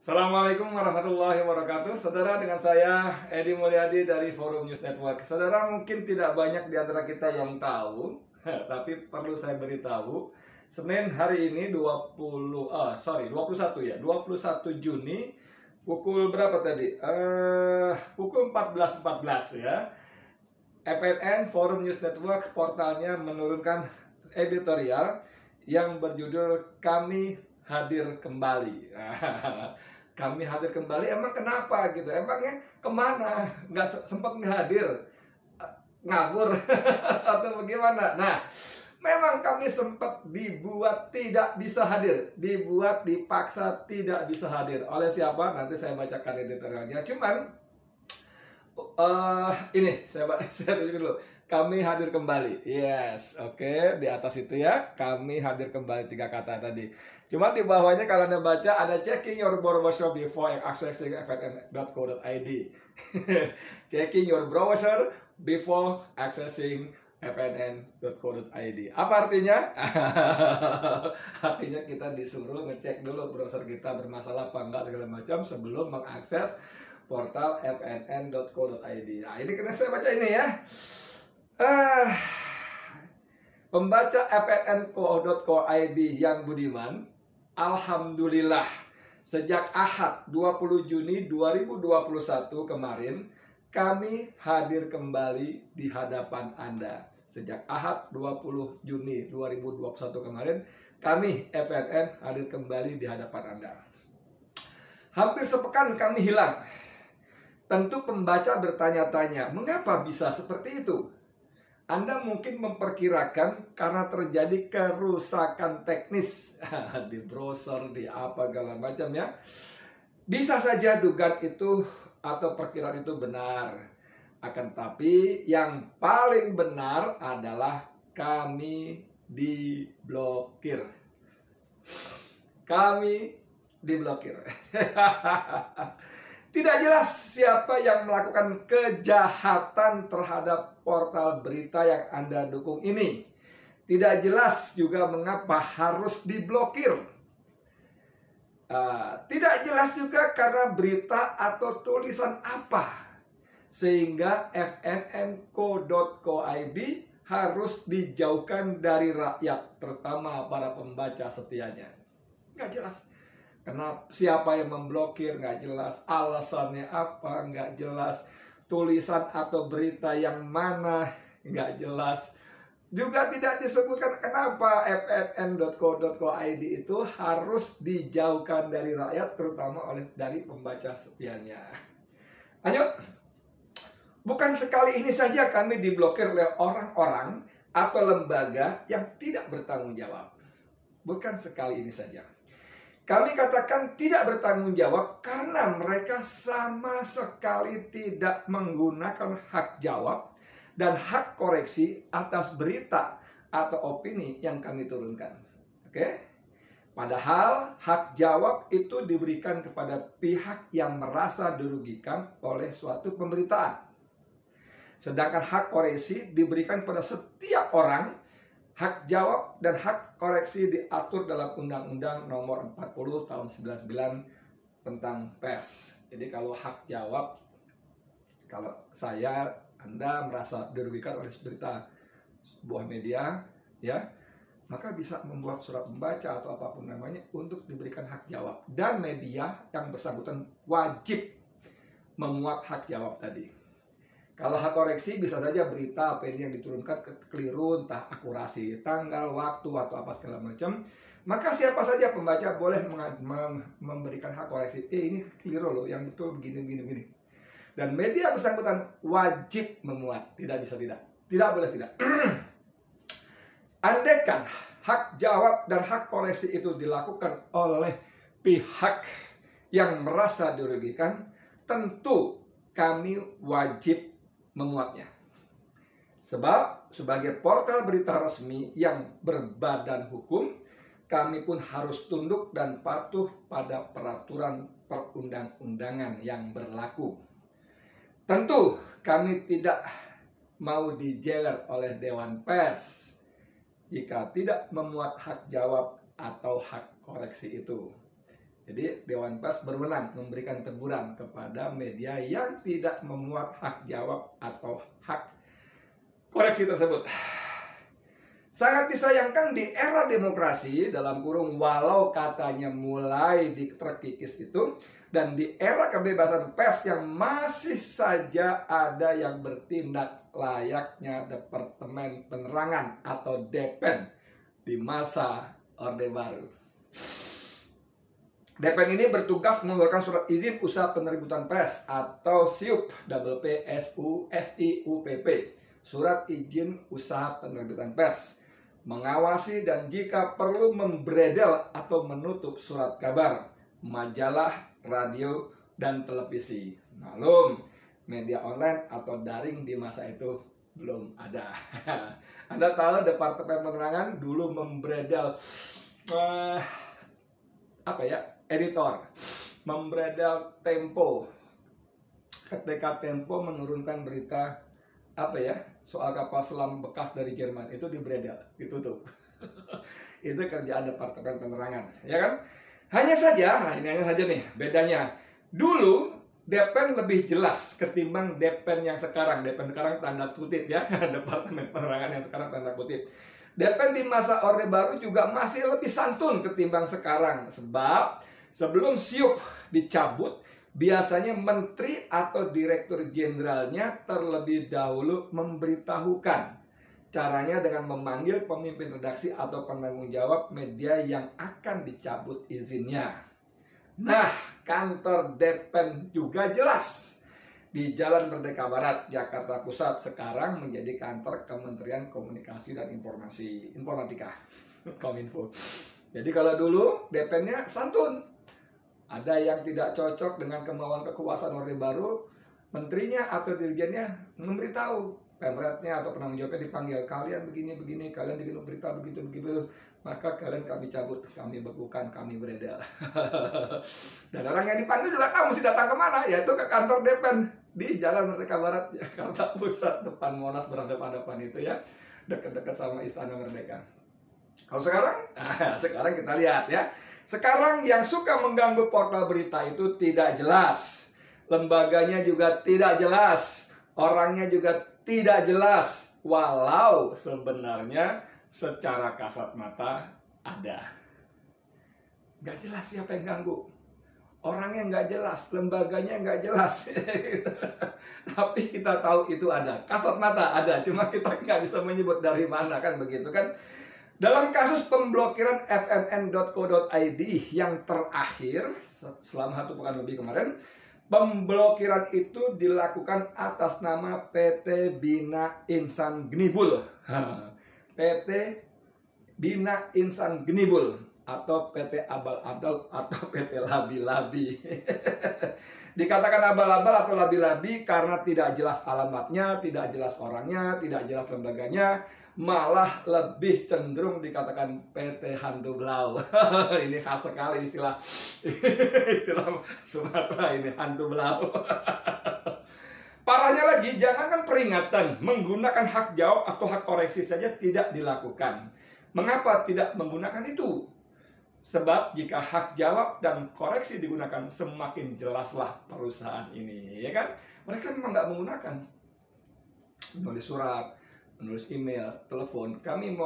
Assalamualaikum warahmatullahi wabarakatuh. Saudara, dengan saya Edi Mulyadi dari Forum News Network. Saudara, mungkin tidak banyak di antara kita yang tahu, tapi perlu saya beritahu. Senin hari ini 21 Juni pukul berapa tadi? Pukul 14.14 ya. FNN Forum News Network portalnya menurunkan editorial yang berjudul Kami Hadir Kembali. Kami hadir kembali, emang kenapa gitu? Emangnya kemana? Nggak sempat nggak hadir? Ngabur atau bagaimana? Nah, memang kami sempat dibuat tidak bisa hadir, dibuat dipaksa tidak bisa hadir. Oleh siapa? Nanti saya bacakan editorialnya. Cuman ini saya tunjukin dulu. Kami hadir kembali. Yes, oke. Di atas itu ya, kami hadir kembali 3 kata tadi. Cuma di bawahnya kalau Anda baca ada checking your browser before accessing fnn.co.id. Checking your browser before accessing fnn.co.id. Apa artinya? Artinya kita disuruh ngecek dulu browser kita bermasalah apa enggak segala macam sebelum mengakses portal fnn.co.id. Nah, ini karena saya baca ini ya. Pembaca fnn.co.id yang budiman, alhamdulillah sejak Ahad 20 Juni 2021 kemarin kami hadir kembali di hadapan Anda. Sejak Ahad 20 Juni 2021 kemarin kami FNN hadir kembali di hadapan Anda. Hampir sepekan kami hilang. Tentu pembaca bertanya-tanya, mengapa bisa seperti itu? Anda mungkin memperkirakan karena terjadi kerusakan teknis di browser, di apa segala macam ya. Bisa saja dugaan itu atau perkiraan itu benar. Akan tapi yang paling benar adalah kami diblokir. Kami diblokir. Tidak jelas siapa yang melakukan kejahatan terhadap portal berita yang Anda dukung ini. Tidak jelas juga mengapa harus diblokir. Tidak jelas juga karena berita atau tulisan apa sehingga fnn.co.id harus dijauhkan dari rakyat, terutama para pembaca setianya. Nggak jelas. Kenapa, siapa yang memblokir nggak jelas, alasannya apa nggak jelas, tulisan atau berita yang mana nggak jelas. Juga tidak disebutkan kenapa fnn.co.id itu harus dijauhkan dari rakyat, terutama dari pembaca setianya. Lanjut. Bukan sekali ini saja kami diblokir oleh orang-orang atau lembaga yang tidak bertanggung jawab. Bukan sekali ini saja. Kami katakan tidak bertanggung jawab karena mereka sama sekali tidak menggunakan hak jawab dan hak koreksi atas berita atau opini yang kami turunkan. Oke? Padahal hak jawab itu diberikan kepada pihak yang merasa dirugikan oleh suatu pemberitaan. Sedangkan hak koreksi diberikan pada setiap orang. Hak jawab dan hak koreksi diatur dalam Undang-Undang Nomor 40 Tahun 99 tentang pers. Jadi kalau hak jawab, kalau Anda merasa dirugikan oleh berita sebuah media, ya, maka bisa membuat surat membaca atau apapun namanya untuk diberikan hak jawab. Dan media yang bersangkutan wajib memuat hak jawab tadi. Kalau hak koreksi bisa saja berita apa yang diturunkan keliru, entah akurasi tanggal, waktu, atau apa segala macam. Maka siapa saja pembaca boleh memberikan hak koreksi. Ini keliru loh, yang betul begini. Dan media bersangkutan wajib memuat, tidak bisa tidak. Tidak boleh tidak. Andaikan hak jawab dan hak koreksi itu dilakukan oleh pihak yang merasa dirugikan, tentu kami wajib memuatnya. Sebab sebagai portal berita resmi yang berbadan hukum, kami pun harus tunduk dan patuh pada peraturan perundang-undangan yang berlaku. Tentu kami tidak mau dijewer oleh Dewan Pers jika tidak memuat hak jawab atau hak koreksi itu. Jadi Dewan Pers berwenang memberikan teguran kepada media yang tidak memuat hak jawab atau hak koreksi tersebut. Sangat disayangkan di era demokrasi, dalam kurung walau katanya mulai terkikis itu, dan di era kebebasan pers yang masih saja ada yang bertindak layaknya Departemen Penerangan atau DPEN di masa Orde Baru. DPEN ini bertugas mengeluarkan surat izin usaha penerbitan pers atau SIUP, SIUPP, surat izin usaha penerbitan pers, mengawasi dan jika perlu membredel atau menutup surat kabar, majalah, radio, dan televisi. Maklum, media online atau daring di masa itu belum ada. Anda tahu Departemen Penerangan dulu membredel editor, membredel Tempo. Ketika Tempo menurunkan berita soal kapal selam bekas dari Jerman, itu dibredel, ditutup. Itu kerjaan Departemen Penerangan, ya kan? Hanya saja nih bedanya. Dulu DPEN lebih jelas ketimbang DPEN yang sekarang. DPEN sekarang tanda kutip ya, Departemen Penerangan yang sekarang tanda kutip. DPEN di masa Orde Baru juga masih lebih santun ketimbang sekarang. Sebab sebelum SIUP dicabut, biasanya menteri atau direktur jenderalnya terlebih dahulu memberitahukan. Caranya dengan memanggil pemimpin redaksi atau penanggung jawab media yang akan dicabut izinnya. Nah, kantor DPEN juga jelas di Jalan Merdeka Barat, Jakarta Pusat, sekarang menjadi kantor Kementerian Komunikasi dan Informatika, Kominfo. Jadi kalau dulu DPEN-nya santun, ada yang tidak cocok dengan kemauan kekuasaan Orde Baru, menterinya atau dirjennya memberitahu, pemretnya atau penanggung jawabnya dipanggil, kalian begini, kalian bikin berita begitu, maka kalian kami cabut, kami bekukan, kami beredar. Dan orang yang dipanggil juga tahu mesti datang kemana, yaitu ke kantor DPEN di Jalan Merdeka Barat, Jakarta Pusat, depan Monas, berhadapan-hadapan itu ya, dekat-dekat sama Istana Merdeka. Kalau sekarang, sekarang kita lihat ya. Sekarang yang suka mengganggu portal berita itu tidak jelas, lembaganya juga tidak jelas, orangnya juga tidak jelas, walau sebenarnya secara kasat mata ada. Gak jelas siapa yang ganggu, orangnya nggak jelas, lembaganya nggak jelas. Tapi kita tahu itu ada, kasat mata ada, cuma kita nggak bisa menyebut dari mana, kan begitu kan. Dalam kasus pemblokiran fnn.co.id yang terakhir selama 1 pekan lebih kemarin, pemblokiran itu dilakukan atas nama PT Bina Insan Gnibul. PT Bina Insan Gnibul atau PT Abal-Abal atau PT Labi-Labi. Dikatakan abal-abal atau labi-labi karena tidak jelas alamatnya, tidak jelas orangnya, tidak jelas lembaganya, malah lebih cenderung dikatakan PT Hantu Blau. Ini khas sekali istilah Sumatera ini, hantu blau. Parahnya lagi, jangankan peringatan, menggunakan hak jawab atau hak koreksi saja tidak dilakukan. Mengapa tidak menggunakan itu? Sebab jika hak jawab dan koreksi digunakan, semakin jelaslah perusahaan ini, ya kan? Mereka memang nggak menggunakan. Menulis surat, menulis email, telepon, kami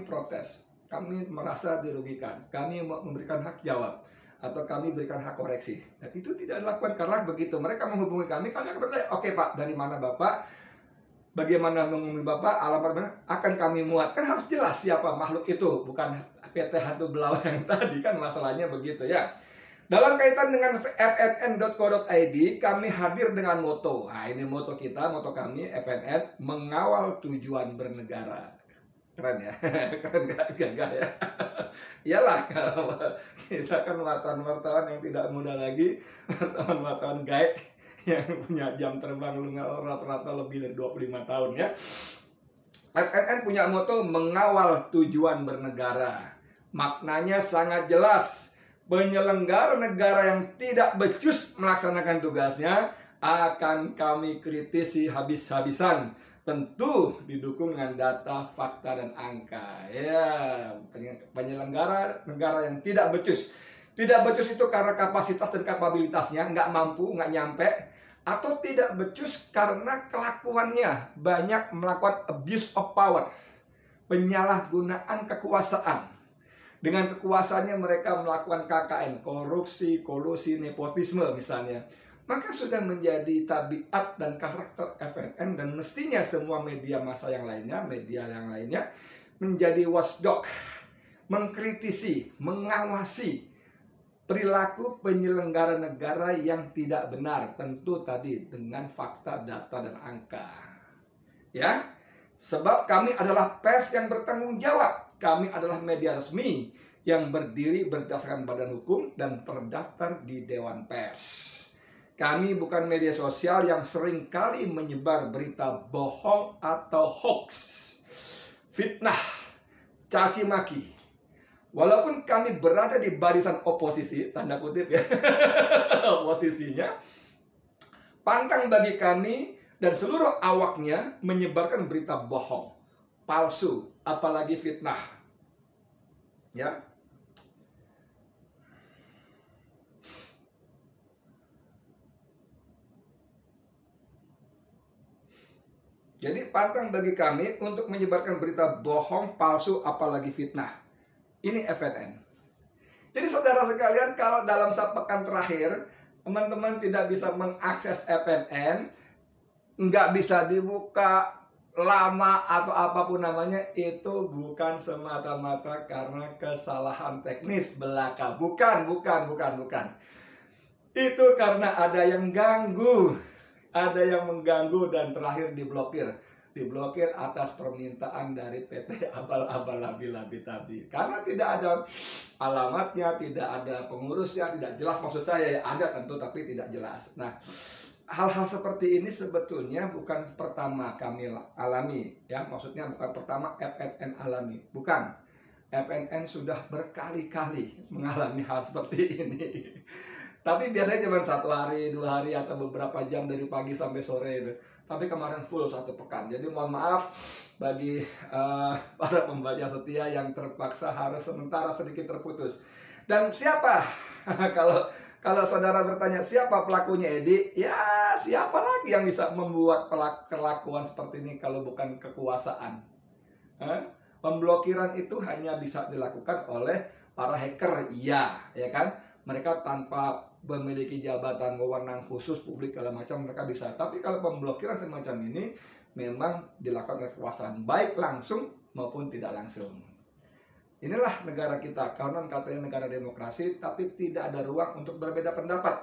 protes, kami merasa dirugikan, kami mau memberikan hak jawab, atau kami berikan hak koreksi. Dan itu tidak dilakukan karena begitu mereka menghubungi kami akan bertanya, oke Pak, dari mana Bapak? Bagaimana menghubungi Bapak? Alamat mana? Akan kami muat. Kan harus jelas siapa makhluk itu, bukan PT Hantu Blau yang tadi, kan masalahnya begitu ya. Dalam kaitan dengan fnn.co.id, kami hadir dengan moto. Nah, ini moto kita, moto kami, FNN, mengawal tujuan bernegara. Keren ya? Keren gak ya? Iyalah, kita kan wartawan-wartawan yang tidak muda lagi, wartawan-wartawan guide yang punya jam terbang rata-rata lebih dari 25 tahun ya. FNN punya moto mengawal tujuan bernegara. Maknanya sangat jelas. Penyelenggara negara yang tidak becus melaksanakan tugasnya akan kami kritisi habis-habisan. Tentu didukung dengan data, fakta, dan angka. Ya, penyelenggara negara yang tidak becus. Tidak becus itu karena kapasitas dan kapabilitasnya nggak mampu, nggak nyampe, atau tidak becus karena kelakuannya banyak melakukan abuse of power, penyalahgunaan kekuasaan. Dengan kekuasaannya mereka melakukan KKN, korupsi, kolusi, nepotisme misalnya. Maka sudah menjadi tabiat dan karakter FNN, dan mestinya semua media massa yang lainnya, media yang lainnya menjadi watchdog, mengkritisi, mengawasi perilaku penyelenggara negara yang tidak benar, tentu tadi dengan fakta, data, dan angka. Ya, sebab kami adalah pers yang bertanggung jawab. Kami adalah media resmi yang berdiri berdasarkan badan hukum dan terdaftar di Dewan Pers. Kami bukan media sosial yang seringkali menyebar berita bohong atau hoax, fitnah, caci maki. Walaupun kami berada di barisan oposisi, tanda kutip ya, oposisinya, pantang bagi kami dan seluruh awaknya menyebarkan berita bohong, palsu, apalagi fitnah. Ya. Jadi pantang bagi kami untuk menyebarkan berita bohong, palsu, apalagi fitnah. Ini FNN. Jadi saudara sekalian, kalau dalam sepekan terakhir teman-teman tidak bisa mengakses FNN, nggak bisa dibuka lama atau apapun namanya, itu bukan semata-mata karena kesalahan teknis belaka. Bukan. Itu karena ada yang ganggu, ada yang mengganggu, dan terakhir diblokir. Diblokir atas permintaan dari PT Abal-Abal Labi-Labi tadi. Karena tidak ada alamatnya, tidak ada pengurusnya, tidak jelas, maksud saya ya, ada tentu tapi tidak jelas. Nah, hal-hal seperti ini sebetulnya bukan pertama kami alami, ya, maksudnya bukan pertama FNN alami, bukan. FNN sudah berkali-kali mengalami hal seperti ini. Tapi biasanya cuma 1 hari, 2 hari, atau beberapa jam dari pagi sampai sore itu. Tapi kemarin full 1 pekan. Jadi mohon maaf bagi para pembaca setia yang terpaksa harus sementara sedikit terputus. Dan siapa? Kalau saudara bertanya siapa pelakunya, Edi? Ya siapa lagi yang bisa membuat kelakuan seperti ini kalau bukan kekuasaan? Pemblokiran itu hanya bisa dilakukan oleh para hacker, iya, ya kan? Mereka tanpa memiliki jabatan wewenang khusus publik segala macam mereka bisa. Tapi kalau pemblokiran semacam ini memang dilakukan oleh kekuasaan, baik langsung maupun tidak langsung. Inilah negara kita, konon katanya negara demokrasi, tapi tidak ada ruang untuk berbeda pendapat.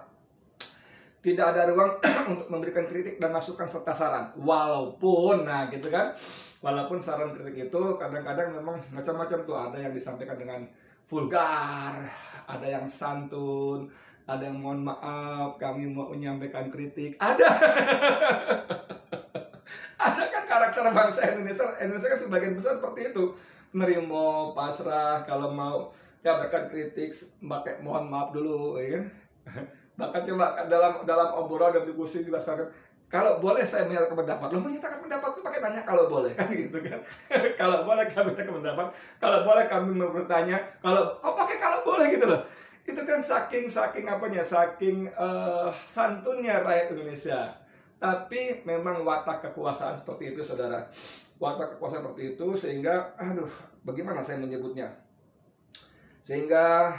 Tidak ada ruang untuk memberikan kritik dan masukan serta saran. Walaupun, nah gitu kan, walaupun saran kritik itu kadang-kadang memang macam-macam tuh. Ada yang disampaikan dengan vulgar, ada yang santun, ada yang mohon maaf, kami mau menyampaikan kritik. Ada. Ada kan karakter bangsa Indonesia. Indonesia kan sebagian besar seperti itu. Nerimo, pasrah, kalau mau ya bahkan kritik pakai mohon maaf dulu, ya kan? Bahkan coba dalam obrolan dan diskusi juga sekarang, kalau boleh saya menyatakan pendapat. Lo menyatakan pendapat itu pakai nanya kalau boleh, kan gitu kan? Kalau boleh kami menyatakan pendapat, kalau boleh kami bertanya, kalau kok pakai kalau boleh gitu loh. Itu kan saking apanya, saking santunnya rakyat Indonesia. Tapi memang watak kekuasaan seperti itu, saudara. Watak kekuasaan seperti itu sehingga, aduh, bagaimana saya menyebutnya? Sehingga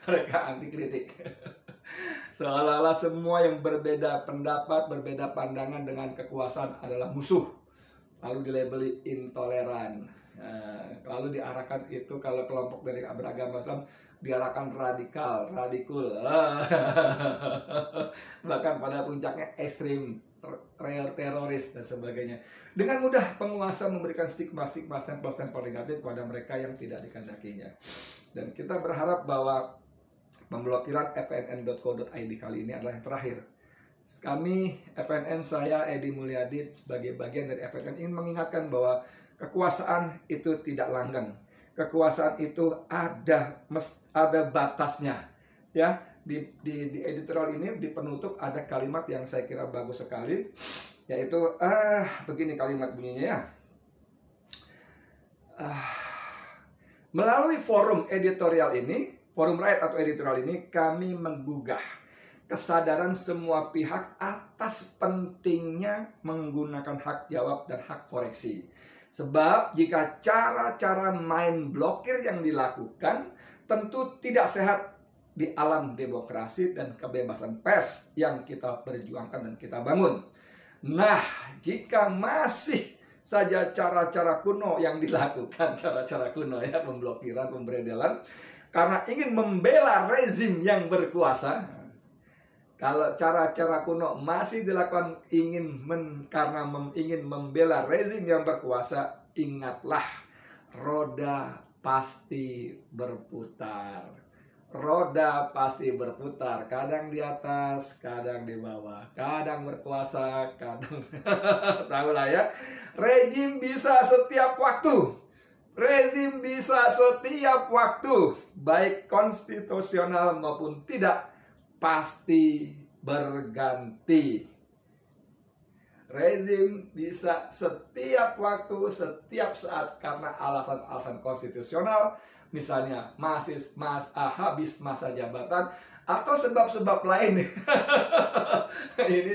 mereka anti kritik. Seolah-olah semua yang berbeda pendapat, berbeda pandangan dengan kekuasaan adalah musuh. Lalu dilabeli intoleran. Lalu diarahkan itu, kalau kelompok dari beragama Islam diarahkan radikul. Bahkan pada puncaknya ekstrim, teroris dan sebagainya. Dengan mudah penguasa memberikan stigma-stigma, stempel-stempel negatif kepada mereka yang tidak dikehendakinya. Dan kita berharap bahwa pemblokiran fnn.co.id kali ini adalah yang terakhir. Kami FNN, saya Edi Mulyadi sebagai bagian dari FNN ingin mengingatkan bahwa kekuasaan itu tidak langgeng. Kekuasaan itu ada batasnya. Ya, di editorial ini di penutup ada kalimat yang saya kira bagus sekali, yaitu begini kalimat bunyinya ya. Melalui forum editorial ini, forum rakyat atau editorial ini, kami menggugah kesadaran semua pihak atas pentingnya menggunakan hak jawab dan hak koreksi. Sebab jika cara-cara main blokir yang dilakukan tentu tidak sehat di alam demokrasi dan kebebasan pers yang kita perjuangkan dan kita bangun. Nah, jika masih saja cara-cara kuno yang dilakukan, cara-cara kuno ya, pemblokiran, pemberedelan, karena ingin membela rezim yang berkuasa. Kalau cara-cara kuno masih dilakukan karena ingin membela rezim yang berkuasa, ingatlah, roda pasti berputar. Roda pasti berputar, kadang di atas, kadang di bawah, kadang berkuasa, kadang tahulah ya. Rezim bisa setiap waktu. Rezim bisa setiap waktu, baik konstitusional maupun tidak, pasti berganti. Rezim bisa setiap waktu, setiap saat karena alasan-alasan konstitusional, misalnya habis masa jabatan atau sebab-sebab lain. Ini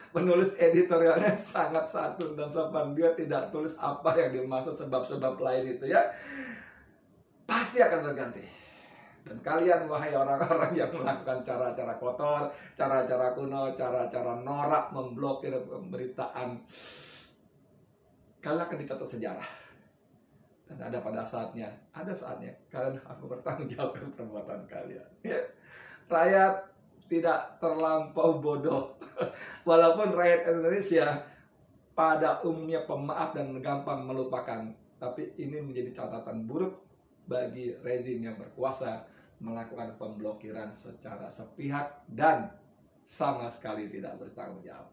penulis editorialnya sangat santun dan sopan, dia tidak tulis apa yang dimaksud sebab-sebab lain itu ya. Pasti akan berganti. Dan kalian, wahai orang-orang yang melakukan cara-cara kotor, cara-cara kuno, cara-cara norak, memblokir pemberitaan, kalian akan dicatat sejarah. Dan ada saatnya kalian harus bertanggung jawab atas perbuatan kalian. Ya. Rakyat tidak terlampau bodoh. Walaupun rakyat Indonesia pada umumnya pemaaf dan gampang melupakan, tapi ini menjadi catatan buruk bagi rezim yang berkuasa melakukan pemblokiran secara sepihak dan sama sekali tidak bertanggung jawab.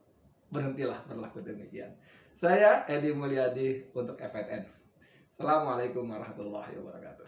Berhentilah berlaku demikian. Saya Edi Mulyadi untuk FNN. Assalamualaikum warahmatullahi wabarakatuh.